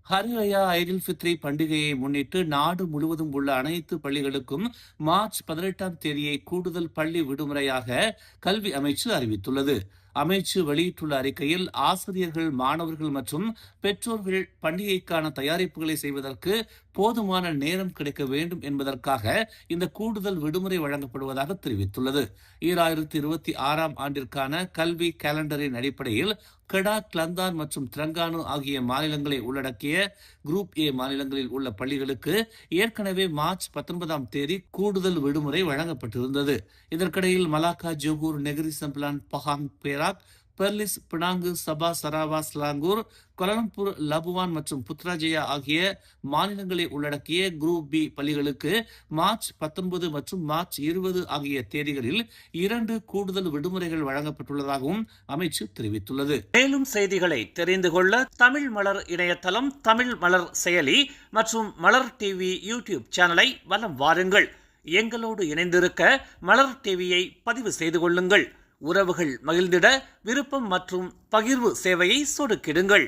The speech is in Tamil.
ஹரி ராயா ஐடில் ஃபித்ரி பண்டிகையை முன்னிட்டு நாடு முழுவதும் உள்ள அனைத்து பள்ளிகளுக்கும் மார்ச் 18ஆம் தேதியை கூடுதல் பள்ளி விடுமுறையாக கல்வி அமைச்சு அறிவித்துள்ளது. அமைச்சு வெளியிட்டுள்ள அறிக்கையில் ஆசிரியர்கள், மாணவர்கள் மற்றும் பெற்றோர்கள் பண்டிகைக்கான தயாரிப்புகளை செய்வதற்கு போதுமான நேரம் கிடைக்க வேண்டும் என்பதற்காக இந்த கூடுதல் விடுமுறை வழங்கப்படுவதாக தெரிவித்துள்ளது. 2026ஆம் ஆண்டிற்கான கல்வி கேலண்டரின் அடிப்படையில் கெடா, கிளந்தான் மற்றும் திரங்கானு ஆகிய மாநிலங்களை உள்ளடக்கிய குரூப் ஏ மாநிலங்களில் உள்ள பள்ளிகளுக்கு ஏற்கனவே மார்ச் 19ஆம் தேதி கூடுதல் விடுமுறை வழங்கப்பட்டிருந்தது. இதற்கிடையில் Malacca, Johor, Negeri Sembilan, Pahang, Perak, Perlis, Penang, Sabah, Sarawak, Selangor, Kuala Lumpur, Labuan மற்றும் புத்ராஜயா ஆகிய மாநிலங்களை உள்ளடக்கிய குரூப் பி பள்ளிகளுக்கு மார்ச் 19 மற்றும் மார்ச் 20 ஆகிய தேதிகளில் 2 கூடுதல் விடுமுறைகள் வழங்கப்பட்டுள்ளதாகவும் அமைச்சு தெரிவித்துள்ளது. மேலும் செய்திகளை தெரிந்து கொள்ள தமிழ் மலர் இணையதளம், தமிழ் மலர் செயலி மற்றும் மலர் டிவி யூடியூப் சேனலை வலம் வாருங்கள். எங்களோடு இணைந்திருக்க மலர் டிவியை பதிவு செய்து கொள்ளுங்கள். உறவுகள் மகிழ்ந்திட விருப்பம் மற்றும் பகிர்வு சேவையை சொடுக்கிடுங்கள்.